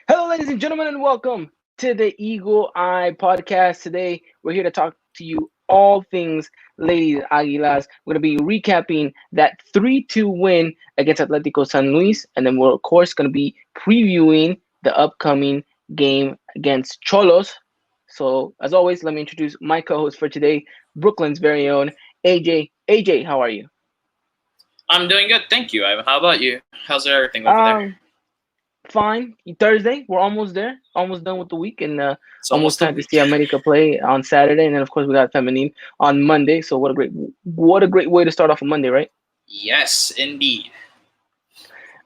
Hello, ladies and gentlemen, and welcome to the Eagle Eye podcast. Today, we're here to talk to you all things Ladies Aguilas. We're going to be recapping that 3-2 win against Atletico San Luis, and then we're, of course, going to be previewing the upcoming game against Cholos. So, as always, let me introduce my co host for today, Brooklyn's very own AJ. AJ, how are you? I'm doing good, thank you. How about you? How's everything over there? Um, Fine. Thursday, we're almost there, almost done with the week, and It's almost almost a time to week. see America play on Saturday, and then of course we got Feminine on Monday. So what a great way to start off a Monday, right? Yes, indeed.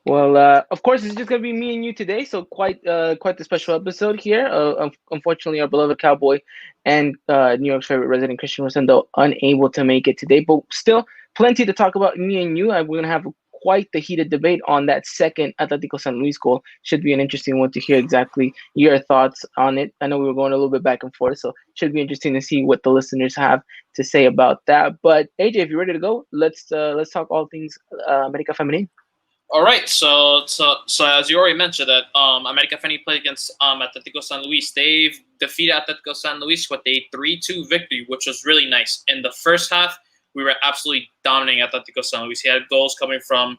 Well, of course, it's just gonna be me and you today, so quite the special episode here. Unfortunately, our beloved Cowboy and New York's favorite resident Christian Rosendo unable to make it today, but still plenty to talk about. Me and you, we're gonna have quite the heated debate on that second Atletico San Luis goal. Should be an interesting one to hear exactly your thoughts on it. I know we were going a little bit back and forth, so should be interesting to see what the listeners have to say about that. But AJ, if you're ready to go, let's talk all things America Femenine. All right, so as you already mentioned that America Feni played against Atletico San Luis. They've defeated Atletico San Luis with a 3-2 victory, which was really nice. In the first half, we were absolutely dominating Atletico San Luis. He had goals coming from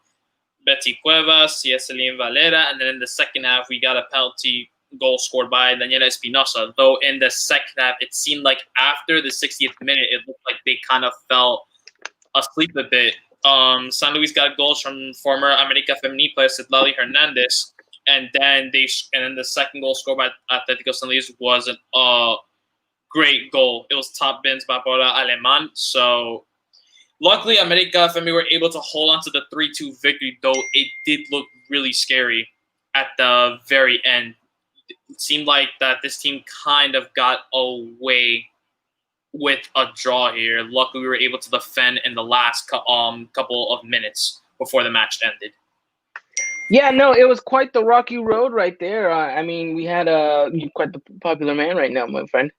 Betty Cuevas, Cieselin Valera, and then in the second half, we got a penalty goal scored by Daniela Espinosa. Though in the second half, it seemed like after the 60th minute, it looked like they kind of fell asleep a bit. San Luis got goals from former America Femení player Citlali Hernandez, and then the second goal scored by Atletico San Luis was a great goal. It was top bins by Paula Aleman. So luckily, America Femi were able to hold on to the 3-2 victory, though it did look really scary at the very end. It seemed like that this team kind of got away with a draw here. Luckily, we were able to defend in the last couple of minutes before the match ended. Yeah, no, it was quite the rocky road right there. I mean, we had quite the popular man right now, my friend.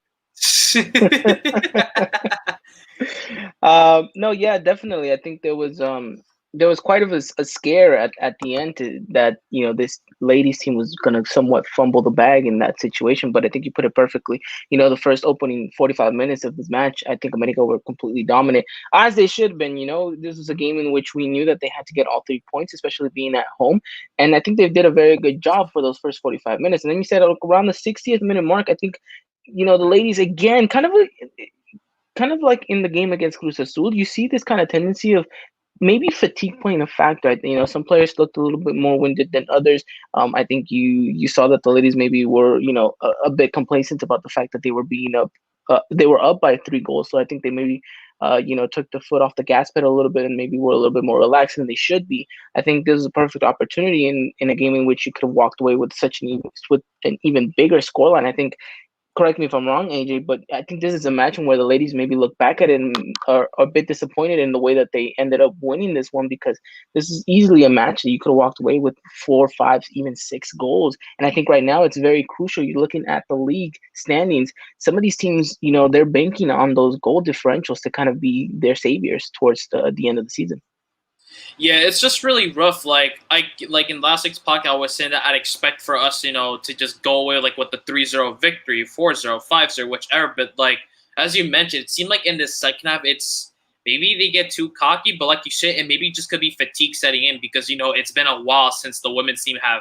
No, yeah, definitely. I think there was quite of a scare at the end that this ladies team was gonna somewhat fumble the bag in that situation. But I think you put it perfectly. The first opening 45 minutes of this match, I think America were completely dominant, as they should have been. This was a game in which we knew that they had to get all 3 points, especially being at home. And I think they did a very good job for those first 45 minutes. And then you said around the 60th minute mark, I think the ladies again kind of like in the game against Cruz Azul, you see this kind of tendency of maybe fatigue playing a factor. I think some players looked a little bit more winded than others. I think you saw that the ladies maybe were a bit complacent about the fact that they were being up. They were up by 3 goals, so I think they maybe took the foot off the gas pedal a little bit and maybe were a little bit more relaxed than they should be. I think this is a perfect opportunity in a game in which you could have walked away with with an even bigger scoreline. I think, correct me if I'm wrong, AJ, but I think this is a match where the ladies maybe look back at it and are a bit disappointed in the way that they ended up winning this one, because this is easily a match that you could have walked away with 4, 5, even 6 goals. And I think right now it's very crucial. You're looking at the league standings. Some of these teams, they're banking on those goal differentials to kind of be their saviors towards the end of the season. Yeah, it's just really rough. Like in last week's podcast, I was saying that I'd expect for us, to just go away like with the 3-0 victory, 4-0, 5-0, whichever. But like as you mentioned, it seemed like in this second half, it's maybe they get too cocky, but like you said, it maybe just could be fatigue setting in because it's been a while since the women's team have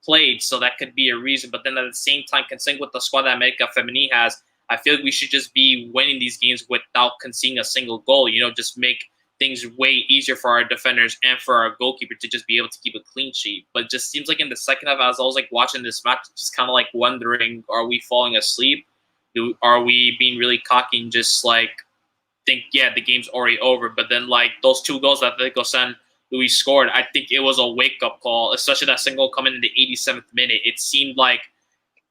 played, so that could be a reason. But then at the same time, considering what the squad that America Femini has, I feel like we should just be winning these games without conceding a single goal. Just make things way easier for our defenders and for our goalkeeper to just be able to keep a clean sheet. But it just seems like in the second half, as I was like watching this match, just kind of like wondering, are we falling asleep? Are we being really cocky and just like think, yeah, the game's already over? But then like those 2 goals that Atletico San Luis scored, I think it was a wake up call, especially that single coming in the 87th minute. It seemed like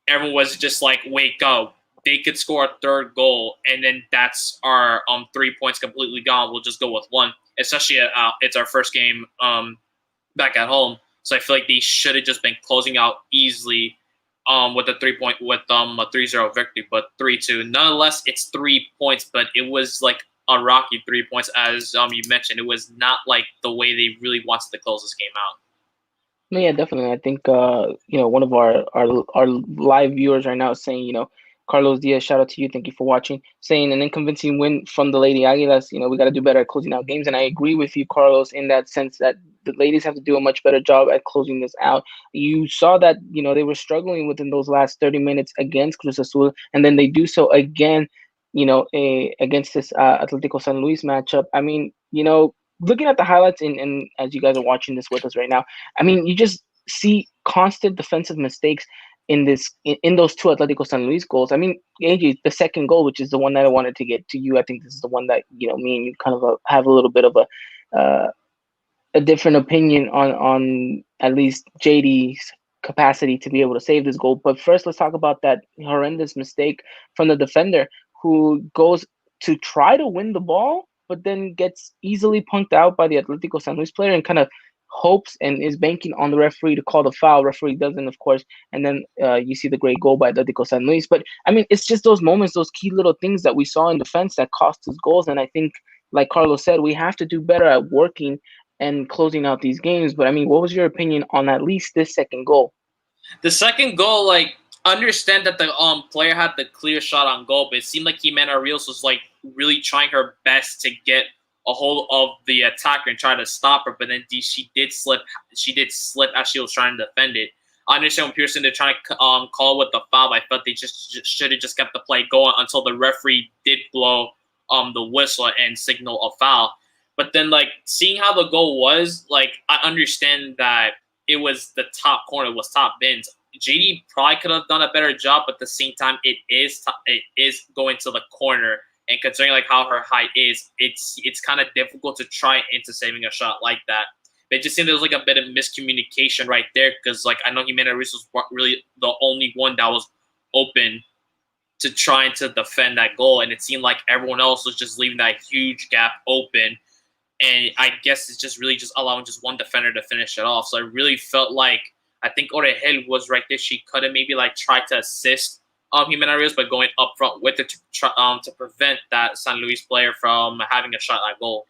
everyone was just like, wake up. They could score a third goal, and then that's our 3 points completely gone. We'll just go with one, especially it's our first game back at home. So I feel like they should have just been closing out easily with a 3-point with a 3-0 victory, but 3-2. Nonetheless, it's 3 points, but it was like a rocky 3 points, as you mentioned. It was not like the way they really wanted to close this game out. No, yeah, definitely. I think one of our live viewers right now is saying, Carlos Diaz, shout out to you. Thank you for watching. Saying an inconvincing win from the Lady Aguilas. We got to do better at closing out games, and I agree with you, Carlos, in that sense that the ladies have to do a much better job at closing this out. You saw that they were struggling within those last 30 minutes against Cruz Azul, and then they do so again. Against this Atletico San Luis matchup. I mean, looking at the highlights and as you guys are watching this with us right now. I mean, you just see constant defensive mistakes in those two Atletico San Luis goals. I mean, AJ, the second goal, which is the one that I wanted to get to you, I think this is the one that me and you kind of have a little bit of a different opinion on at least JD's capacity to be able to save this goal. But first, let's talk about that horrendous mistake from the defender who goes to try to win the ball, but then gets easily punked out by the Atletico San Luis player and kind of hopes and is banking on the referee to call the foul. Referee doesn't, of course, and then you see the great goal by Atletico San Luis. But I mean, it's just those moments, those key little things that we saw in defense that cost us goals. And I think, like Carlos said, we have to do better at working and closing out these games. But I mean, what was your opinion on at least this second goal? The second goal, like, understand that the player had the clear shot on goal, but it seemed like Jimena Rios was like really trying her best to get a hold of the attacker and try to stop her. But then she did slip. She did slip as she was trying to defend it. I understand when Pearson they're trying to call with the foul. I felt they just should have just kept the play going until the referee did blow the whistle and signal a foul. But then, like, seeing how the goal was, like, I understand that it was the top corner, it was top bins. JD probably could have done a better job, but at the same time, it is going to the corner, and considering like how her height is, it's kind of difficult to try into saving a shot like that. But it just seemed there was like a bit of miscommunication right there because like I know Jimena Ruiz was really the only one that was open to trying to defend that goal, and it seemed like everyone else was just leaving that huge gap open. And I guess it's just really just allowing just one defender to finish it off. So I really felt like I think Orejel was right there. She could have maybe like tried to assist Jimena Rios by going up front with it to prevent that San Luis player from having a shot at goal.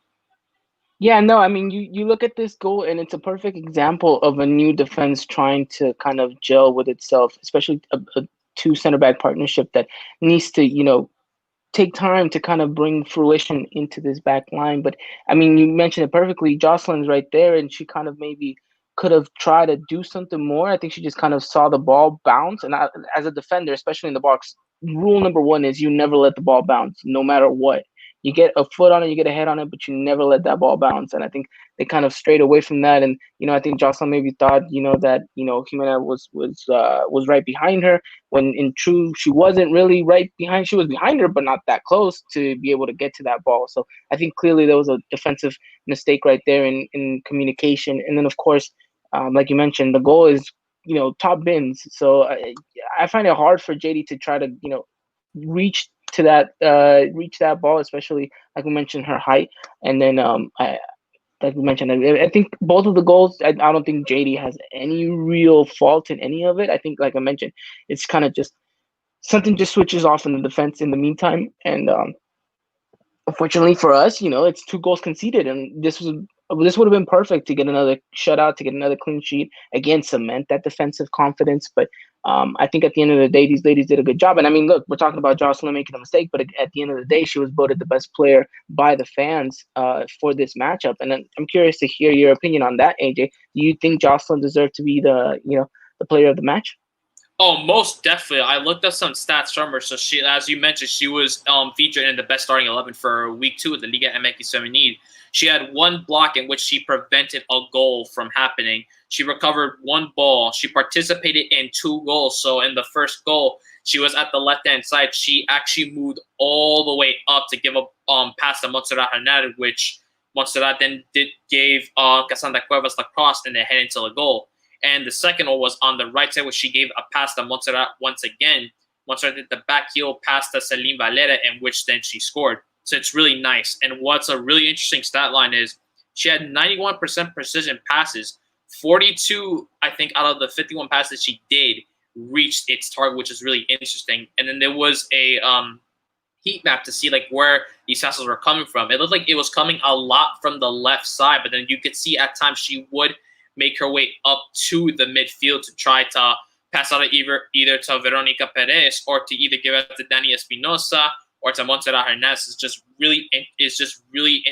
Yeah, no, I mean, you look at this goal, and it's a perfect example of a new defense trying to kind of gel with itself, especially a two center back partnership that needs to, take time to kind of bring fruition into this back line. But I mean, you mentioned it perfectly. Jocelyn's right there, and she kind of maybe could have tried to do something more. I think she just kind of saw the ball bounce. And as a defender, especially in the box, rule number one is you never let the ball bounce, no matter what. You get a foot on it, you get a head on it, but you never let that ball bounce. And I think they kind of strayed away from that. And I think Jocelyn maybe thought, that Jimena was right behind her when in true she wasn't really right behind. She was behind her, but not that close to be able to get to that ball. So I think clearly there was a defensive mistake right there in communication. And then of course, like you mentioned, the goal is top bins. So I find it hard for JD to try to reach to reach that ball, especially like we mentioned her height. And then like we mentioned, I think both of the goals, I don't think JD has any real fault in any of it. I think, like I mentioned, it's kind of just something just switches off in the defense in the meantime. And unfortunately for us, it's two goals conceded, and this would have been perfect to get another shutout, to get another clean sheet, again cement that defensive confidence. But I think at the end of the day, these ladies did a good job. And I mean, look, we're talking about Jocelyn making a mistake, but at the end of the day, she was voted the best player by the fans for this matchup. And I'm curious to hear your opinion on that, AJ. Do you think Jocelyn deserved to be the player of the match? Oh, most definitely. I looked up some stats from her. So she, as you mentioned, she was featured in the best starting 11 for week 2 of the Liga MX Femenil. She had one block in which she prevented a goal from happening. She recovered one ball. She participated in 2 goals. So in the first goal, she was at the left-hand side. She actually moved all the way up to give a pass to Montserrat Hernandez, which Montserrat then gave Cassandra Cuevas the cross and then head into the goal. And the second one was on the right side, where she gave a pass to Montserrat once again. Montserrat did the back heel pass to Celine Valera, in which then she scored. So it's really nice. And what's a really interesting stat line is she had 91% precision passes. 42, I think, out of the 51 passes she did reached its target, which is really interesting. And then there was a heat map to see like where these passes were coming from. It looked like it was coming a lot from the left side, but then you could see at times she would make her way up to the midfield to try to pass out either to Veronica Perez or to either give it to Dani Espinosa or to Montserrat Hernandez. Is just really interesting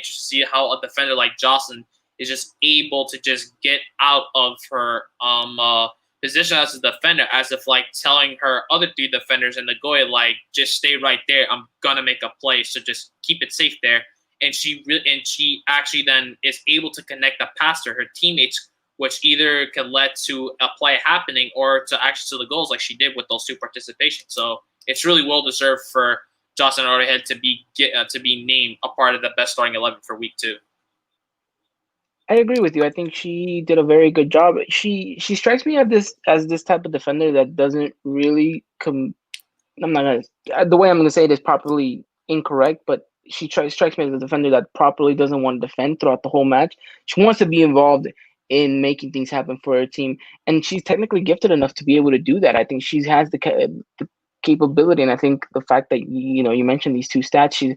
to see how a defender like Jocelyn is just able to just get out of her position as a defender, as if like telling her other three defenders in the goal, like, just stay right there. I'm gonna make a play, so just keep it safe there. And she actually then is able to connect the pass to her teammates, which either can lead to a play happening or to actually to the goals, like she did with those two participations. So it's really well deserved for Jocelyn Orehead to be named a part of the best starting 11 for week 2. I agree with you. I think she did a very good job. She strikes me as this type of defender that doesn't really I'm not gonna the way I'm gonna say it is probably incorrect, but strikes me as a defender that properly doesn't want to defend throughout the whole match. She wants to be involved in making things happen for her team, and she's technically gifted enough to be able to do that. I think she has the capability, and I think the fact that you mentioned these two stats, she's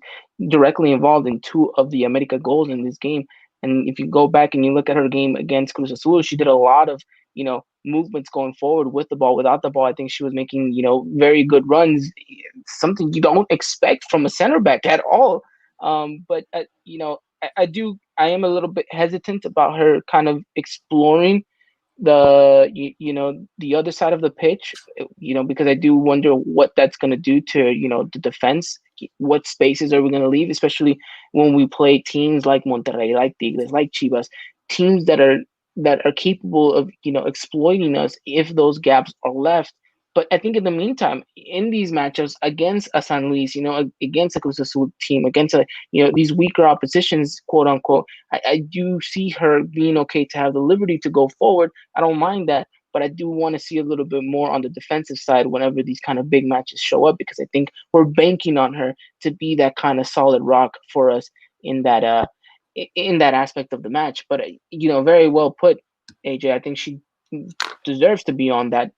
directly involved in two of the America goals in this game. And if you go back and you look at her game against Cruz Azul, she did a lot of movements going forward with the ball, without the ball. I think she was making very good runs, something you don't expect from a center back at all. But I am a little bit hesitant about her kind of exploring the other side of the pitch, because I do wonder what that's going to do to the defense. What spaces are we going to leave, especially when we play teams like Monterrey, like Tigres, like Chivas, teams that are capable of exploiting us if those gaps are left. But I think in the meantime, in these matchups against a San Luis, against a Cruz Azul team, against these weaker oppositions, quote unquote, I do see her being okay to have the liberty to go forward. I don't mind that, but I do want to see a little bit more on the defensive side whenever these kind of big matches show up, because I think we're banking on her to be that kind of solid rock for us in that aspect of the match. But very well put, AJ. I think she deserves to be on that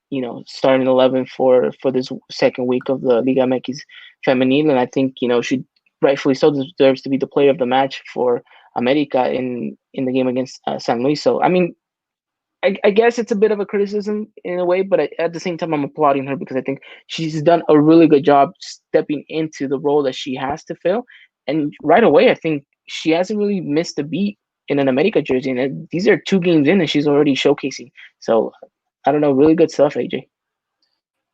starting 11 for this second week of the Liga MX Femenil, and I think she rightfully so deserves to be the player of the match for America in the game against San Luis. So I mean, I guess it's a bit of a criticism in a way, but at the same time, I'm applauding her because I think she's done a really good job stepping into the role that she has to fill. And right away, I think she hasn't really missed a beat in an America jersey. And these are 2 games in, and she's already showcasing. So I don't know, really good stuff, AJ.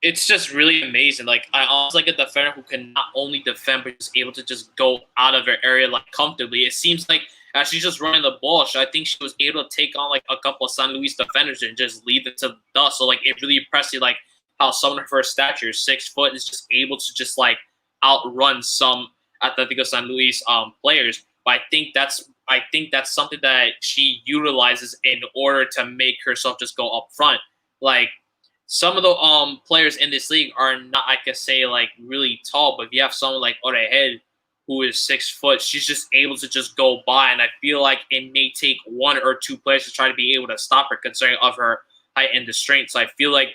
It's just really amazing. Like, I almost like a defender who can not only defend but is able to just go out of her area like comfortably. It seems like as she's just running the ball, I think she was able to take on like a couple of San Luis defenders and just leave it to the dust. So like, it really impressed me like how someone of her stature, 6 foot, is just able to just like outrun some Atletico San Luis players. But I think that's something that she utilizes in order to make herself just go up front. Like, some of the players in this league are not, I could say, like really tall, but if you have someone like Orehead who is 6 foot, she's just able to just go by, and I feel like it may take 1 or 2 players to try to be able to stop her, considering of her height and the strength. So I feel like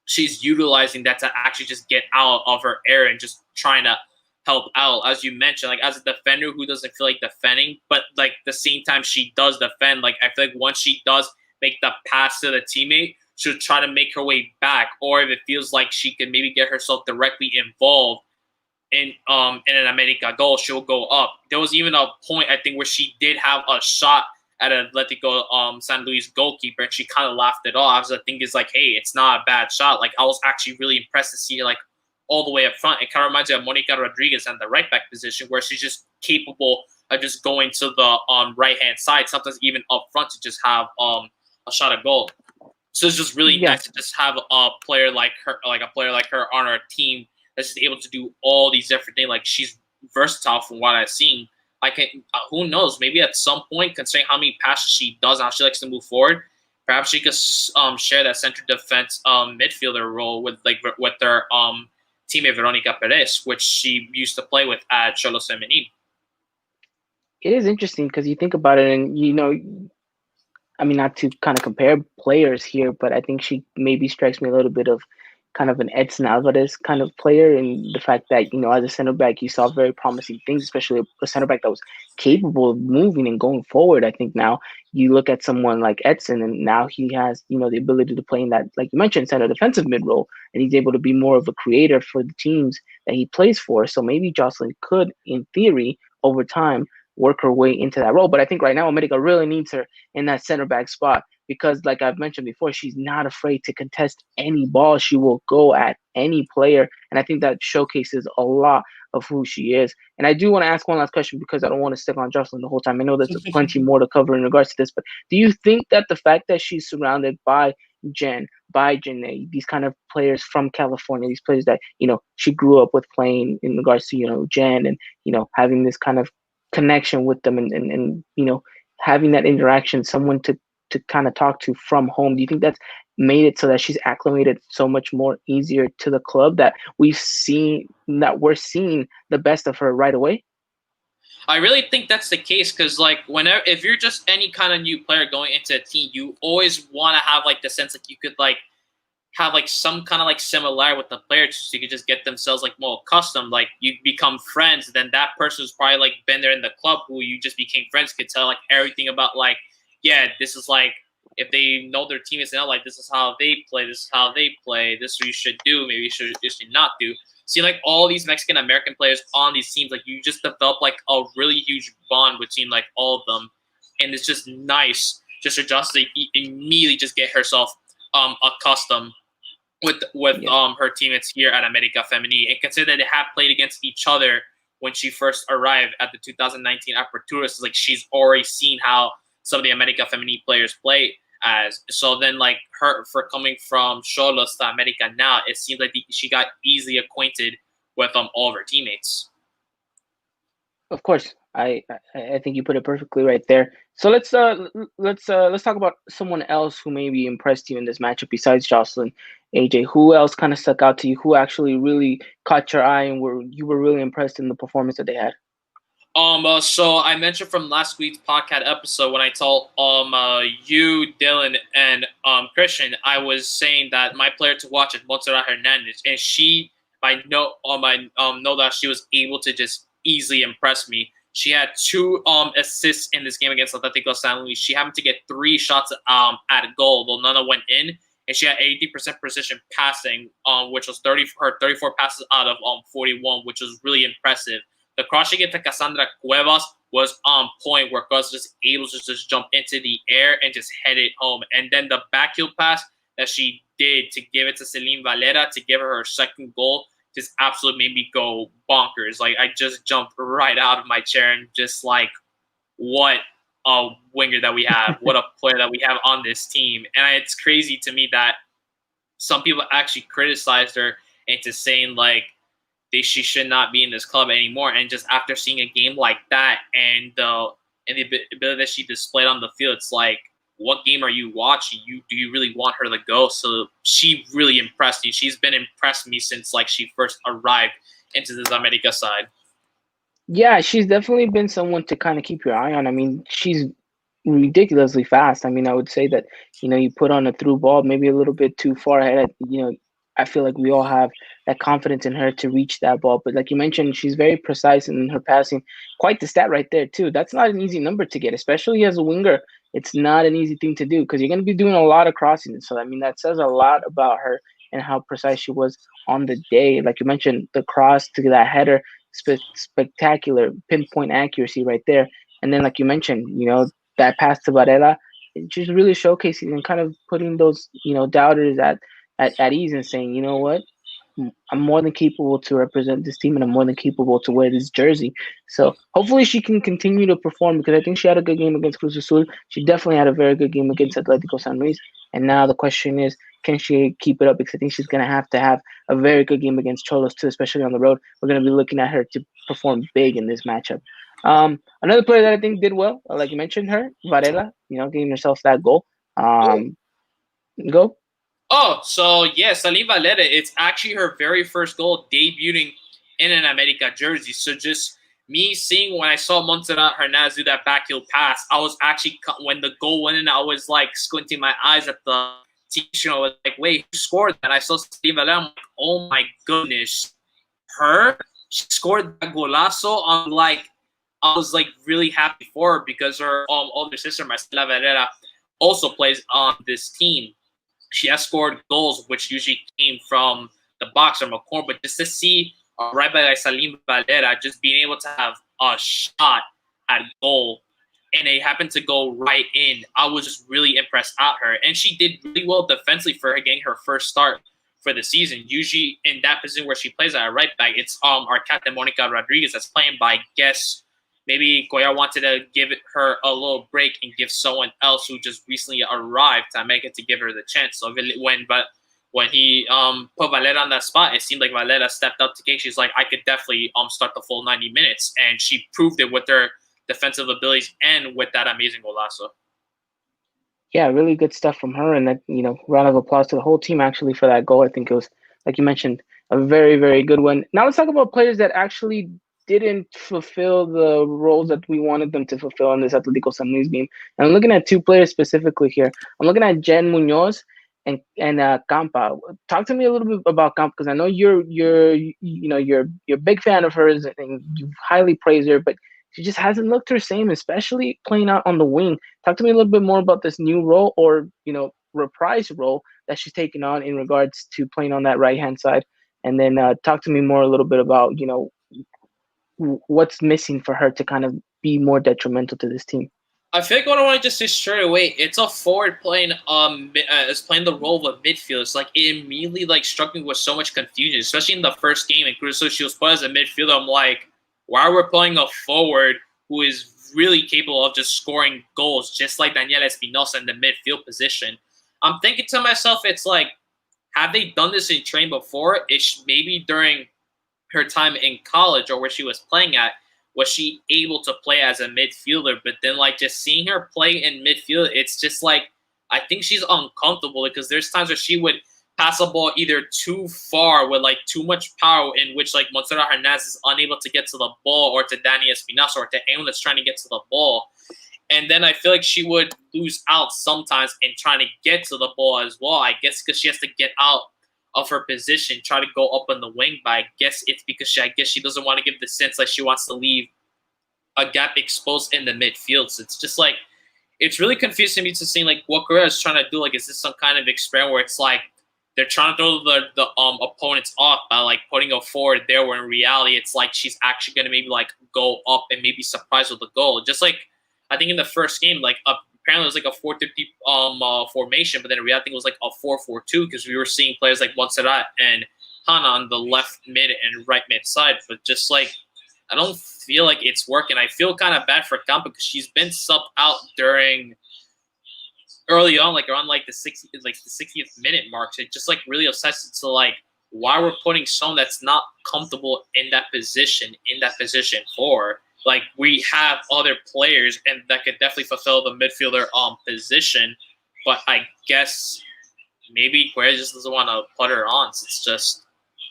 she's utilizing that to actually just get out of her area and just trying to help out, as you mentioned, like as a defender who doesn't feel like defending, but like the same time she does defend. Like, I feel like once she does make the pass to the teammate, she'll try to make her way back, or if it feels like she can maybe get herself directly involved in an America goal, she'll go up. There was even a point, I think, where she did have a shot at Atletico San Luis goalkeeper, and she kind of laughed it off. So I think it's like, hey, it's not a bad shot. Like, I was actually really impressed to see her like all the way up front. It kind of reminds me of Monica Rodriguez in the right back position, where she's just capable of just going to the right hand side, sometimes even up front, to just have a shot at goal. So it's just really nice to just have a player like her, on our team that's just able to do all these different things. Like, she's versatile from what I've seen. I can, who knows? Maybe at some point, considering how many passes she does and how she likes to move forward, perhaps she could share that center defense midfielder role with their teammate Veronica Perez, which she used to play with at Xolos Femenil. It is interesting because you think about it, and I mean, not to kind of compare players here, but I think she maybe strikes me a little bit of kind of an Edson Alvarez kind of player, and the fact that as a center back you saw very promising things, especially a center back that was capable of moving and going forward. I think now you look at someone like Edson, and now he has the ability to play in that, like you mentioned, center defensive mid role, and he's able to be more of a creator for the teams that he plays for. So maybe Jocelyn could, in theory, over time, work her way into that role. But I think right now America really needs her in that center back spot because, like I've mentioned before, she's not afraid to contest any ball. She will go at any player, and I think that showcases a lot of who she is. And I do want to ask one last question because I don't want to stick on Jocelyn the whole time. I know there's plenty more to cover in regards to this, but do you think that the fact that she's surrounded by Jen, by Janae, these kind of players from California, these players that she grew up with playing in regards to Jen, and having this kind of connection with them, and having that interaction, someone to kind of talk to from home, do you think that's made it so that she's acclimated so much more easier to the club, that we're seeing the best of her right away? I really think that's the case because, like, whenever if you're just any kind of new player going into a team, you always want to have like the sense like you could like have like some kind of like similarity with the player, so you could just get themselves like more accustomed. Like you become friends, then that person who's probably like been there in the club who you just became friends could tell like everything about like, yeah, this is like if they know their teammates and like this is how they play, this is how they play, this is what you should do, maybe you should not do. See like all these Mexican American players on these teams, like you just develop like a really huge bond between like all of them, and it's just nice just for just to immediately just get herself accustomed with Yeah. her teammates here at America Femenil, and consider that they have played against each other when she first arrived at the 2019 Apertura. So like she's already seen how some of the America Femenil players play as. So then like her for coming from Xolos to America now, it seems like she got easily acquainted with all of her teammates. Of course, I think you put it perfectly right there. So let's talk about someone else who maybe impressed you in this matchup besides Jocelyn, AJ. Who else kind of stuck out to you? Who actually really caught your eye and you were really impressed in the performance that they had? So I mentioned from last week's podcast episode when I told you, Dylan, and Christian, I was saying that my player to watch is Montserrat Hernandez, and she, I know that she was able to just easily impress me. She had two assists in this game against Atletico San Luis. She happened to get three shots at a goal, though none of went in, and she had 80% precision passing, which was 34 passes out of 41, which was really impressive. The cross she gave to Cassandra Cuevas was on point, where Cuevas was just able to just jump into the air and just head it home. And then the backheel pass that she did to give it to Celine Valera to give her second goal just absolutely made me go bonkers. Like I just jumped right out of my chair and just like, what a winger that we have, what a player that we have on this team. And it's crazy to me that some people actually criticized her into saying like, she should not be in this club anymore. And just after seeing a game like that and the ability that she displayed on the field, it's like, what game are you watching? Do you really want her to go? So she really impressed me. She's been impressed me since like she first arrived into this America side. Yeah, she's definitely been someone to kind of keep your eye on. I mean, she's ridiculously fast. I mean, I would say that, you put on a through ball, maybe a little bit too far ahead. I feel like we all have that confidence in her to reach that ball. But like you mentioned, she's very precise in her passing. Quite the stat right there, too. That's not an easy number to get, especially as a winger. It's not an easy thing to do because you're going to be doing a lot of crossing. So, I mean, that says a lot about her and how precise she was on the day. Like you mentioned, the cross to that header, spectacular pinpoint accuracy right there. And then, like you mentioned, that pass to Varela, just really showcasing and kind of putting those, doubters at ease and saying, you know what, I'm more than capable to represent this team and I'm more than capable to wear this jersey. So hopefully she can continue to perform because I think she had a good game against Cruz Azul. She definitely had a very good game against Atletico San Luis. And now the question is, can she keep it up? Because I think she's going to have a very good game against Cholos too, especially on the road. We're going to be looking at her to perform big in this matchup. Another player that I think did well, like you mentioned, her Varela, getting herself that goal. Um, go. Oh, so yeah, Salim Valera, it's actually her very first goal debuting in an America jersey. So just me seeing when I saw Montserrat Hernandez do that backheel pass, I was actually, when the goal went in, I was like squinting my eyes at the teach, like, wait, who scored that? I saw Steve Valera. I'm like, oh my goodness, her? She scored that golazo. I was like really happy for her because her older sister, Marcela Valera, also plays on this team. She has scored goals, which usually came from the box from a corner, but just to see right by like Salim Valera just being able to have a shot at goal and it happened to go right in, I was just really impressed at her. And she did really well defensively for her getting her first start for the season. Usually in that position where she plays at right back, it's our captain Monica Rodriguez that's playing, but I guess maybe Goya wanted to give her a little break and give someone else who just recently arrived to make it to give her the chance. So when he put Valera on that spot, it seemed like Valera stepped up to game. She's like, I could definitely start the full 90 minutes, and she proved it with her defensive abilities and with that amazing golazo. Yeah, really good stuff from her, and that round of applause to the whole team actually for that goal. I think it was, like you mentioned, a very very good one. Now let's talk about players that actually didn't fulfill the roles that we wanted them to fulfill in this Atletico San Luis game. And I'm looking at two players specifically here. I'm looking at Jen Munoz and Campa. Talk to me a little bit about Campa because I know you're a big fan of hers and you highly praise her, but she just hasn't looked her same, especially playing out on the wing. Talk to me a little bit more about this new role or, reprise role that she's taking on in regards to playing on that right hand side. And then talk to me more a little bit about, what's missing for her to kind of be more detrimental to this team. I think what I want to just say straight away, it's a forward playing is playing the role of a midfielder. It's like it immediately like struck me with so much confusion, especially in the first game. And Crusoe, she was put as a midfielder. I'm like, why are we playing a forward who is really capable of just scoring goals, just like Daniela Espinosa in the midfield position? I'm thinking to myself, it's like, have they done this in training before? It's maybe during her time in college or where she was playing at, was she able to play as a midfielder? But then, like, just seeing her play in midfield, it's just like, I think she's uncomfortable because there's times where she would pass a ball either too far with, like, too much power in which, like, Montserrat Hernandez is unable to get to the ball or to Dani Espinosa or to anyone that's trying to get to the ball. And then I feel like she would lose out sometimes in trying to get to the ball as well. I guess because she has to get out of her position, try to go up on the wing, but I guess it's because she doesn't want to give the sense like she wants to leave a gap exposed in the midfield. So it's just like, it's really confusing me to see like what Korea is trying to do. Like, is this some kind of experiment where it's like they're trying to throw the opponents off by like putting a forward there, where in reality it's like she's actually gonna maybe like go up and maybe surprise with a goal. Just like I think in the first game, like apparently it was like a 4-3 formation, but then in reality it was like a 4-4-2 because we were seeing players like Montserrat and Hana on the left mid and right mid side. But just like I don't feel like it's working. I feel kind of bad for Campa because she's been subbed out during early on, like around like the 60th minute mark. So it just like really obsessed to like why we're putting someone that's not comfortable in that position for. Like, we have other players and that could definitely fulfill the midfielder position, but I guess maybe Guerra just doesn't want to put her on. So it's just,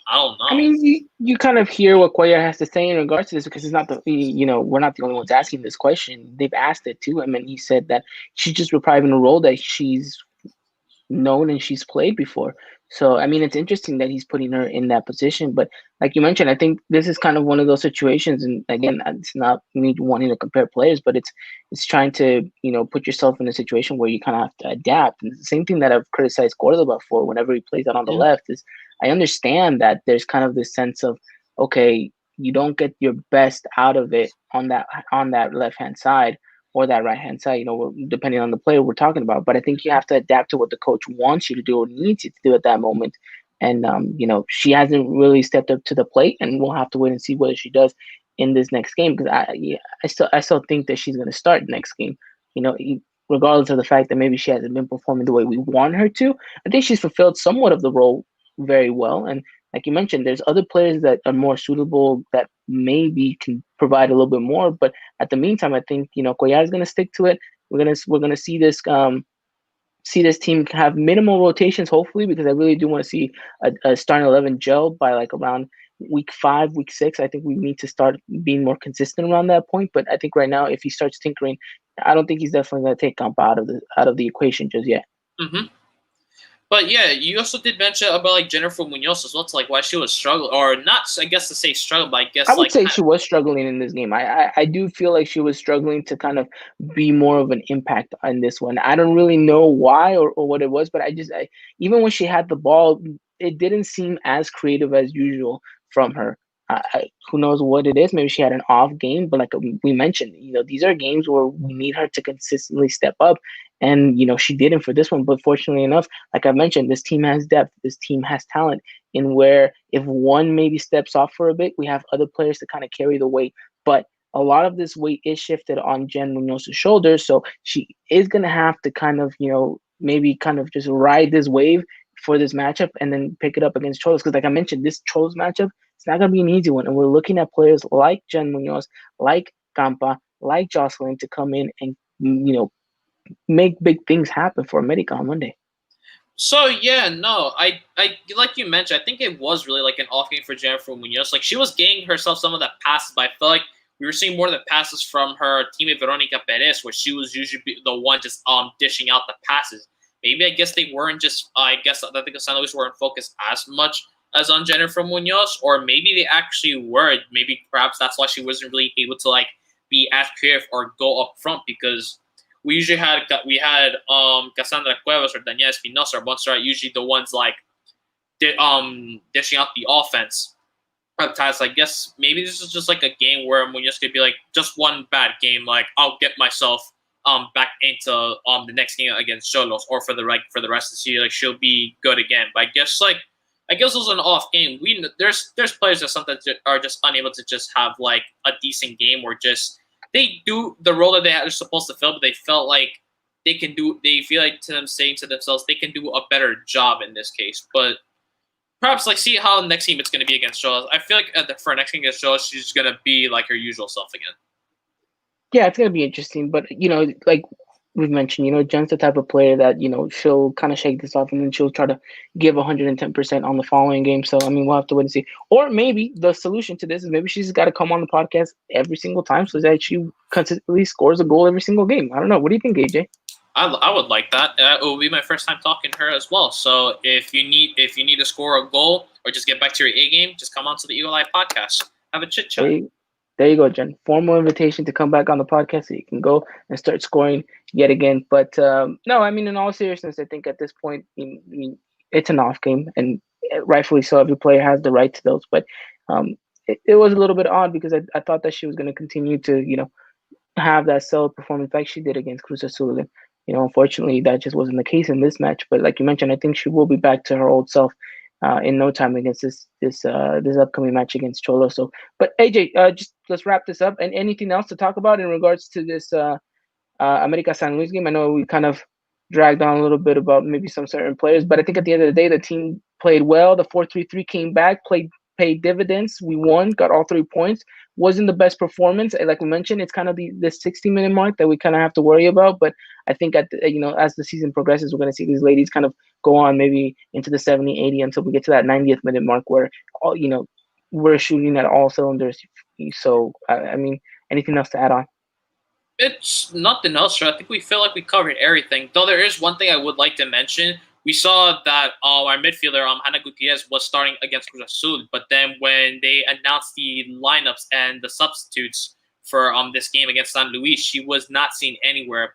I don't know. I mean, you kind of hear what Cuellar has to say in regards to this because it's not we're not the only ones asking this question. They've asked it to him, and he said that she's just reprising a role that she's known and she's played before. So, I mean, it's interesting that he's putting her in that position. But like you mentioned, I think this is kind of one of those situations. And again, it's not me wanting to compare players, but it's trying to, put yourself in a situation where you kind of have to adapt. And it's the same thing that I've criticized Cordoba for whenever he plays out on the left is I understand that there's kind of this sense of, okay, you don't get your best out of it on that left-hand side or that right-hand side, depending on the player we're talking about. But I think you have to adapt to what the coach wants you to do or needs you to do at that moment. And, she hasn't really stepped up to the plate, and we'll have to wait and see whether she does in this next game. Because I still think that she's going to start next game, regardless of the fact that maybe she hasn't been performing the way we want her to. I think she's fulfilled somewhat of the role very well. And like you mentioned, there's other players that are more suitable that maybe can provide a little bit more. But at the meantime, I think Cuellar is going to stick to it. We're gonna see this team have minimal rotations, hopefully, because I really do want to see a starting 11 gel by like around week 5, week 6. I think we need to start being more consistent around that point. But I think right now, if he starts tinkering, I don't think he's definitely going to take Campa out of the equation just yet. Mm-hmm. But yeah, you also did mention about like Jennifer Munoz as well, to like why she was struggling, or not. I guess to say struggle, but I I guess would like say she was struggling in this game. I do feel like she was struggling to kind of be more of an impact on this one. I don't really know why or what it was, but even when she had the ball, it didn't seem as creative as usual from her. Who knows what it is? Maybe she had an off game, but like we mentioned, these are games where we need her to consistently step up, and she didn't for this one. But fortunately enough, like I mentioned, this team has depth. This team has talent in where if one maybe steps off for a bit, we have other players to kind of carry the weight. But a lot of this weight is shifted on Jen Munoz's shoulders, so she is gonna have to kind of, maybe kind of just ride this wave for this matchup and then pick it up against Cholos. Because like I mentioned, this Cholos matchup, it's not gonna be an easy one. And we're looking at players like Jen Munoz, like Campa, like Jocelyn to come in and make big things happen for America on Monday. so yeah, no, I like you mentioned, I think it was really like an off game for Jennifer Munoz. Like she was getting herself some of the passes, but I felt like we were seeing more of the passes from her teammate Veronica Perez, where she was usually the one just dishing out the passes. Maybe I guess they weren't just. I guess I think the San Luis weren't focused as much as on Jennifer Munoz, or maybe they actually were. Maybe perhaps that's why she wasn't really able to like be as creative or go up front, because we had Cassandra Cuevas or Daniela Espinosa or Montserrat, usually the ones like dishing out the offense at times. I guess maybe this is just like a game where Munoz could be like, just one bad game, like I'll get myself back into the next game against Cholos, or for the rest of the year, like she'll be good again. But I guess it was an off game. There's players that sometimes are just unable to just have like a decent game, or just they do the role that they're supposed to fill, but they felt like they can do. They feel like to them saying to themselves they can do a better job in this case. But perhaps like see how next game it's going to be against Cholos. I feel like for next game against Cholos, she's going to be like her usual self again. Yeah, it's gonna be interesting, but like we've mentioned, Jen's the type of player that she'll kind of shake this off and then she'll try to give 110% on the following game. So I mean, we'll have to wait and see. Or maybe the solution to this is maybe she's got to come on the podcast every single time so that she consistently scores a goal every single game. I don't know. What do you think, AJ? I would like that. It will be my first time talking to her as well. So if you need to score a goal or just get back to your A game, just come on to the Eagle Eye podcast. Have a chit There chat. you, there you go, Jen. Formal invitation to come back on the podcast so you can go and start scoring yet again. But no, I mean, in all seriousness, I think at this point, it's an off game, and rightfully so. Every player has the right to those. But it was a little bit odd because I thought that she was going to continue to, have that solid performance like she did against Cruz Azul. And, unfortunately, that just wasn't the case in this match. But like you mentioned, I think she will be back to her old self in no time against this upcoming match against Cholo. So, but AJ, just let's wrap this up. And anything else to talk about in regards to this America San Luis game? I know we kind of dragged on a little bit about maybe some certain players, but I think at the end of the day, the team played well. The 4-3-3 came back, paid dividends. We won, got all 3 points. Wasn't the best performance. Like we mentioned, it's kind of the 60-minute mark that we kind of have to worry about. But I think as the season progresses, we're going to see these ladies kind of go on maybe into the 70, 80 until we get to that 90th minute mark where all we're shooting at all cylinders. So I mean, anything else to add on? It's nothing else, right? I think we feel like we covered everything. Though there is one thing I would like to mention. We saw that our midfielder, Hannah Gutierrez, was starting against Cruz Azul, but then when they announced the lineups and the substitutes for this game against San Luis, she was not seen anywhere.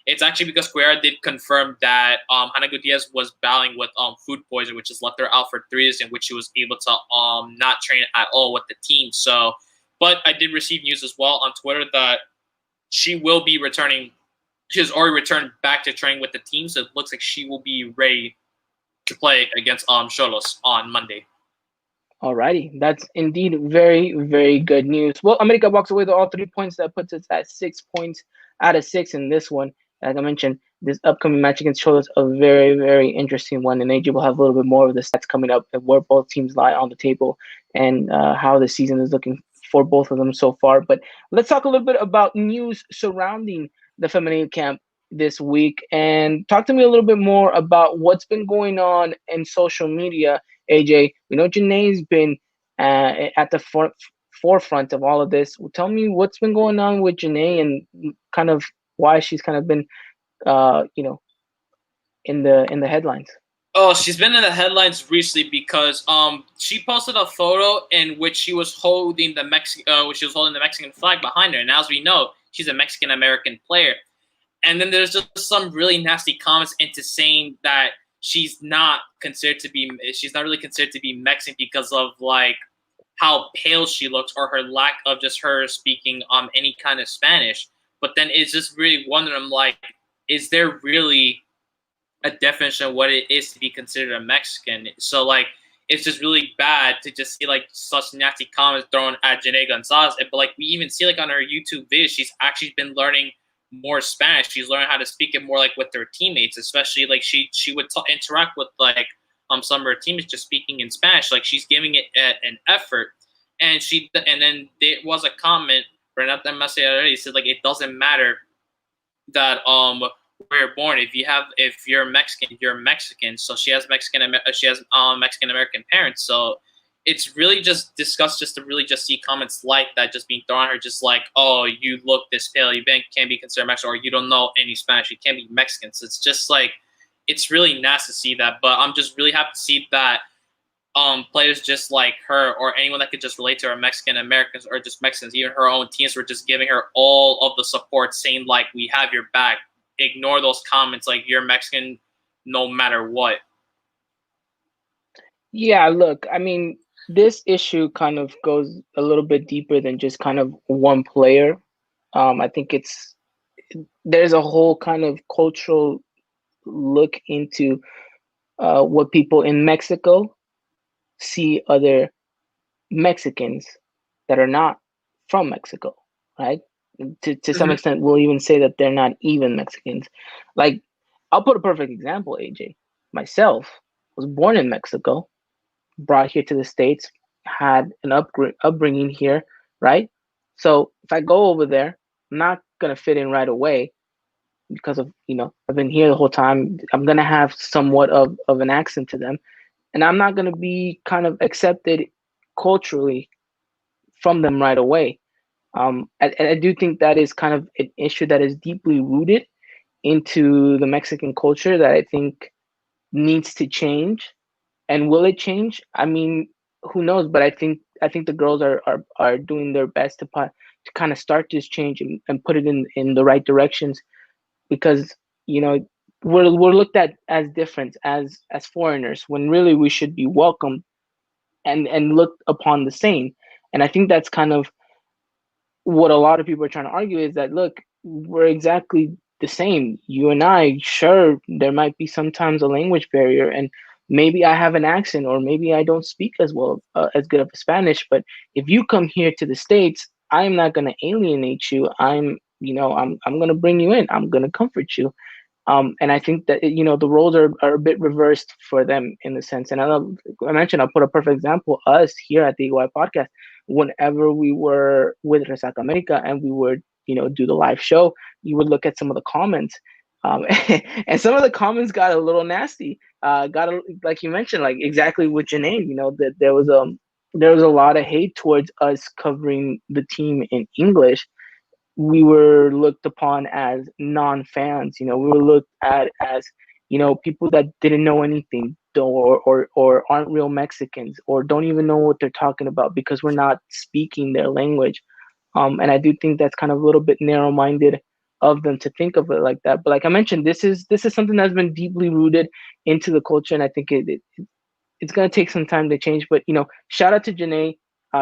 It's actually because Guerra did confirm that Hannah Gutierrez was battling with food poisoning, which has left her out for 3 days, in which she was able to not train at all with the team. So, but I did receive news as well on Twitter that she will be returning. She has already returned back to training with the team, so it looks like she will be ready to play against Cholos on Monday. Alrighty, that's indeed very, very good news. Well, America walks away with all 3 points. That puts us at 6 points out of six in this one. As I mentioned, this upcoming match against Cholos, a very, very interesting one. And AJ will have a little bit more of the stats coming up and where both teams lie on the table and how the season is looking for both of them so far. But let's talk a little bit about news surrounding the feminine camp this week and talk to me a little bit more about what's been going on in social media. AJ, we know Janae's been at the forefront of all of this. Tell me what's been going on with Janae and kind of why she's kind of been, in the headlines. Oh, she's been in the headlines recently because she posted a photo in which she was holding the Mexican flag behind her, and as we know, she's a Mexican American player. And then there's just some really nasty comments into saying that she's not really considered to be Mexican because of like how pale she looks or her lack of just her speaking any kind of Spanish. But then it's just really wondering, I'm like, is there really a definition of what it is to be considered a Mexican? So like it's just really bad to just see like such nasty comments thrown at Janae Gonzalez. But like we even see like on her YouTube videos, she's actually been learning more Spanish. She's learning how to speak it more like with her teammates, especially like she would interact with like some of her teammates just speaking in Spanish. Like she's giving it an effort, and then there was a comment Renata Maciel already said like it doesn't matter that where you're born. If you're Mexican, you're Mexican. So she has Mexican American parents. So it's really just disgust just to really just see comments like that just being thrown at her, just like, oh, you look this pale, can't be considered Mexican, or you don't know any Spanish, you can't be Mexican. So it's just like it's really nice to see that. But I'm just really happy to see that players just like her or anyone that could just relate to her, Mexican Americans or just Mexicans, even her own teams were just giving her all of the support, saying like, we have your back. Ignore those comments like you're Mexican no matter what. Yeah, look, I mean, this issue kind of goes a little bit deeper than just kind of one player. I think there's a whole kind of cultural look into what people in Mexico see other Mexicans that are not from Mexico, right? To some Mm-hmm. extent, we'll even say that they're not even Mexicans. Like, I'll put a perfect example, AJ. Myself was born in Mexico, brought here to the States, had an upbringing here, right? So if I go over there, I'm not gonna fit in right away because of, I've been here the whole time. I'm gonna have somewhat of an accent to them, and I'm not gonna be kind of accepted culturally from them right away. I do think that is kind of an issue that is deeply rooted into the Mexican culture that I think needs to change. And will it change? I mean, who knows? But I think the girls are doing their best to kind of start this change and put it in the right directions, because you know we're looked at as different as foreigners when really we should be welcomed and looked upon the same. And I think that's kind of what a lot of people are trying to argue, is that, look, we're exactly the same. You and I, sure, there might be sometimes a language barrier, and maybe I have an accent, or maybe I don't speak as well, as good of a Spanish. But if you come here to the States, I'm not going to alienate you. I'm going to bring you in. I'm going to comfort you. And I think that the roles are a bit reversed for them in the sense. And I mentioned, I'll put a perfect example. Us here at the EY podcast, whenever we were with Resaca America and we would do the live show, you would look at some of the comments, and some of the comments got a little nasty. Like you mentioned, like exactly with Janae, that there was a lot of hate towards us covering the team in English. We were looked upon as non-fans. We were looked at as people that didn't know anything, or aren't real Mexicans, or don't even know what they're talking about because we're not speaking their language. And I do think that's kind of a little bit narrow-minded of them to think of it like that. But like I mentioned, this is something that's been deeply rooted into the culture, and I think it's gonna take some time to change. But shout out to Janae.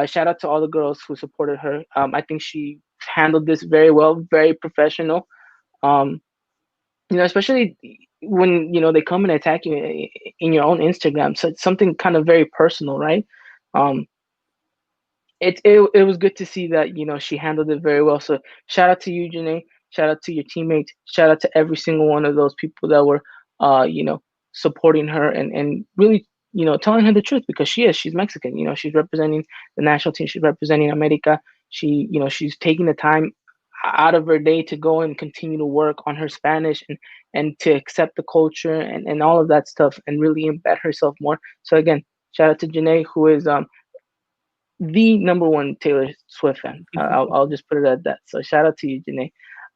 Shout out to all the girls who supported her. I think she handled this very well, very professional. Um, especially when they come and attack you in your own Instagram. So it's something kind of very personal, right? Um, it was good to see that she handled it very well. So shout out to you, Janae. Shout out to your teammates. Shout out to every single one of those people that were supporting her and really telling her the truth, because she's Mexican. She's representing the national team. She's representing America. She's taking the time out of her day to go and continue to work on her Spanish and to accept the culture and all of that stuff and really embed herself more. So again, shout out to Janae, who is the number one Taylor Swift fan. I'll just put it at that. So shout out to you, Janae.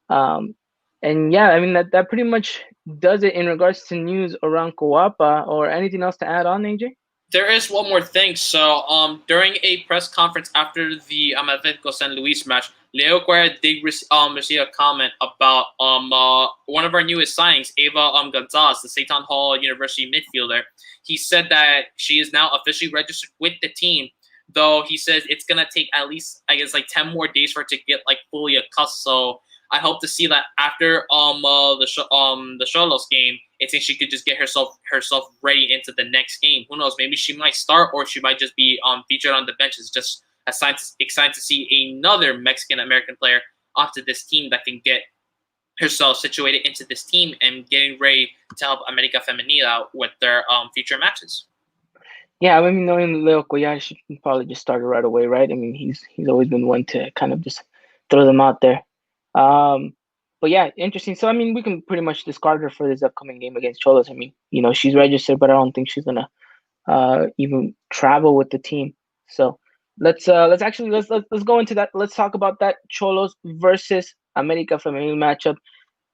Um, And yeah, I mean that pretty much does it in regards to news around Coapa or anything else to add on, AJ? There is one more thing. So, during a press conference after the Atletico San Luis match, Leo Guerra did receive a comment about one of our newest signings, Ava Gonzalez, the Seton Hall University midfielder. He said that she is now officially registered with the team, though he says it's gonna take at least, I guess, like 10 more days for her to get like fully accustomed. So I hope to see that after the Cholos game, I think she could just get herself ready into the next game. Who knows? Maybe she might start, or she might just be featured on the bench. It's just excited to see another Mexican American player onto this team that can get herself situated into this team and getting ready to help America Femenil out with their future matches. Yeah, I mean, knowing Leo Collar, she can probably just start it right away, right? I mean, he's always been one to kind of just throw them out there. Um, but yeah, interesting. So I mean, we can pretty much discard her for this upcoming game against Cholos. I mean, she's registered, but I don't think she's gonna even travel with the team. So let's actually let's go into that. Let's talk about that Cholos versus America Femenil matchup.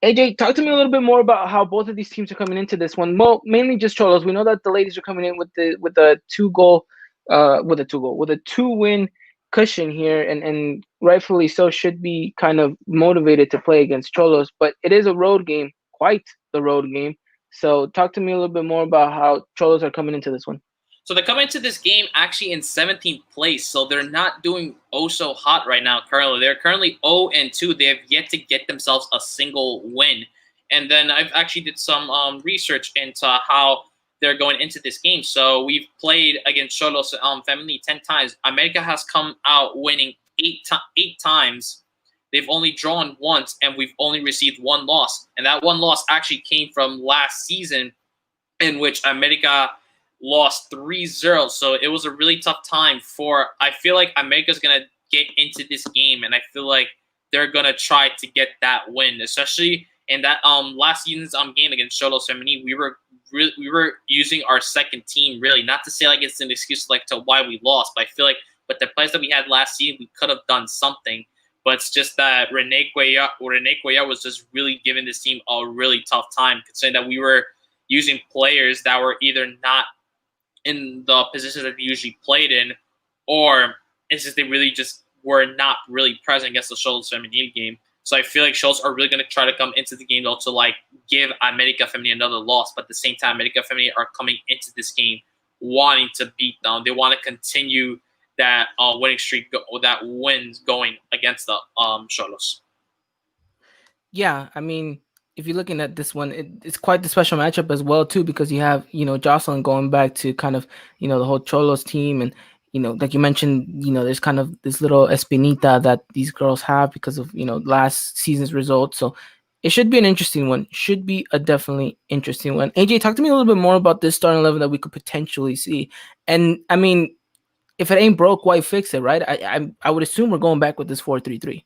AJ, talk to me a little bit more about how both of these teams are coming into this one. Well, mainly just Cholos. We know that the ladies are coming in with the with a 2-win cushion here, and rightfully so should be kind of motivated to play against Cholos. But it is a road game, quite the road game. So talk to me a little bit more about how Cholos are coming into this one. So they come into this game actually in 17th place, so they're not doing oh so hot right now. Currently, they're currently 0-2. They have yet to get themselves a single win. And then I've actually did some research into how they're going into this game. So we've played against Cholos Family 10 times. America has come out winning eight times. They've only drawn once, and we've only received one loss. And that one loss actually came from last season, in which America lost 3-0. So it was a really tough time for, I feel like America's going to get into this game, and I feel like they're going to try to get that win, especially in that last season's game against Cholos Femini. We were using our second team, really, not to say like it's an excuse like to why we lost, but I feel like with the players that we had last season, we could have done something. But it's just that Renee Cuellar was just really giving this team a really tough time, considering that we were using players that were either not in the positions that they usually played in, or it's just they really just were not really present against the Cholos Femenil game. So I feel like Cholos are really going to try to come into the game though to like give America Femenil another loss, but at the same time, America Femenil are coming into this game wanting to beat them. They want to continue that winning streak, that wins going against the Cholos. Yeah, I mean, if you're looking at this one, it's quite the special matchup as well too, because you have Jocelyn going back to kind of the whole Cholos team, and like you mentioned, there's kind of this little espinita that these girls have because of last season's results. So it should be an interesting one. Should be a definitely interesting one. AJ, talk to me a little bit more about this starting 11 that we could potentially see. And I mean, if it ain't broke, why fix it, right? I would assume we're going back with this 4-3-3.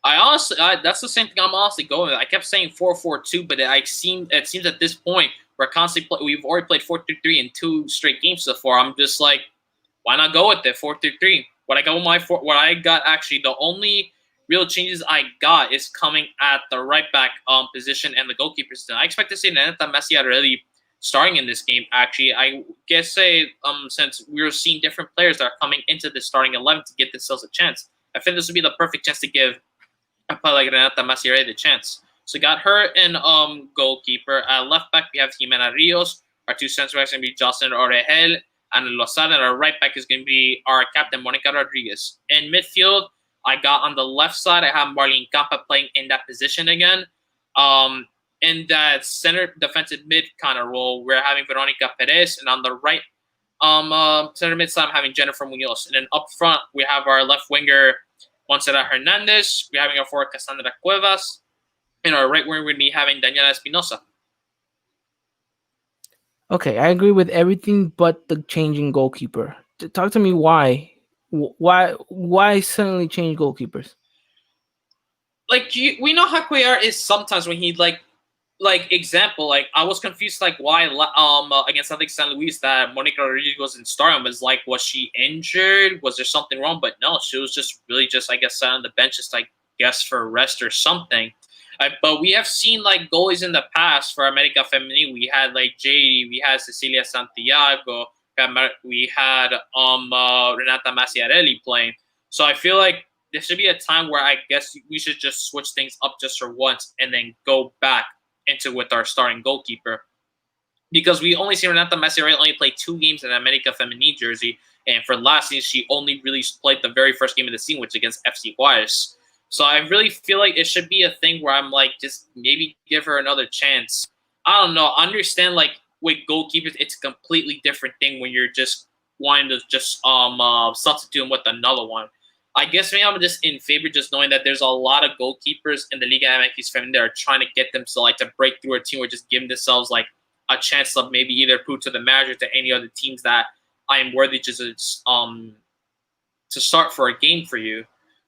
That's the same thing I'm honestly going with. I kept saying 4-4-2, but it seems at this point we're constantly we've already played 4-3-3 in 2 straight games so far. I'm just like, why not go with it 4-3-3? What I got actually, the only real changes I got is coming at the right back position and the goalkeeper position. I expect to see Neneta Messiarelli starting in this game. Actually, I guess since we're seeing different players that are coming into the starting 11 to get themselves a chance, I think this would be the perfect chance to give a player like Renata Masiere the chance. So got her in goalkeeper. Left back, we have Jimena Rios. Our 2 center backs are going to be Jocelyn Orejel and Lozada. And our right back is going to be our captain, Monica Rodriguez. In midfield, I got on the left side, I have Marlene Campa playing in that position again. In that center defensive mid kind of role, we're having Veronica Perez. And on the right center mid side, I'm having Jennifer Munoz. And then up front, we have our left winger, Montserrat Hernandez. We're having our forward Cassandra Cuevas. And our right wing, we're going to be having Daniela Espinosa. Okay, I agree with everything but the changing goalkeeper. Talk to me why. Why suddenly change goalkeepers? Like, we know how Cuellar is sometimes when he like example, like I was confused like why against I think San Luis that Monica Rodriguez wasn't starting. Was like, was she injured? Was there something wrong? But no, she was just really just I guess sat on the bench just I guess for rest or something. But we have seen like goalies in the past for America Femenil. We had like JD, we had Cecilia Santiago, we had Renata Maciarelli playing. So I feel like there should be a time where I guess we should just switch things up just for once and then go back into with our starting goalkeeper, because we only see Renata Maciarelli only play 2 games in America Femenil jersey, and for last season she only really played the very first game of the season, which against FC Juarez. So I really feel like it should be a thing where I'm like, just maybe give her another chance. I don't know. Understand like with goalkeepers, it's a completely different thing when you're just wanting to just substitute them with another one. I guess maybe I'm just in favor just knowing that there's a lot of goalkeepers in the Liga MX Feminine that are trying to get them to like to break through a team or just give themselves like a chance of maybe either prove to the manager to any other teams that I am worthy to start for a game for you.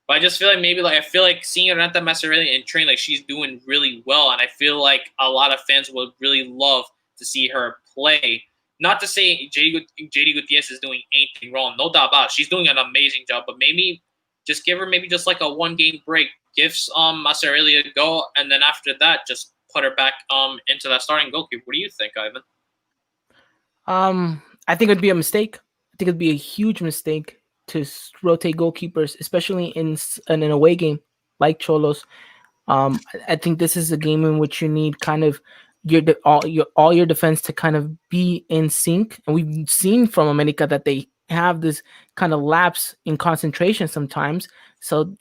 But I just feel like maybe like I feel like seeing Renata Massarelli in train, like she's doing really well, and I feel like a lot of fans would really love to see her play. Not to say JD Gutierrez is doing anything wrong, no doubt about it. She's doing an amazing job, but maybe just give her maybe just like a 1 game break, give Massarelli a go, and then after that just put her back into that starting goalkeeper. What do you think, Ivan? I think it'd be a mistake. I think it'd be a huge mistake to rotate goalkeepers, especially in an away game like Cholos. I think this is a game in which you need kind of all your defense to kind of be in sync, and we've seen from America that they have this kind of lapse in concentration sometimes. So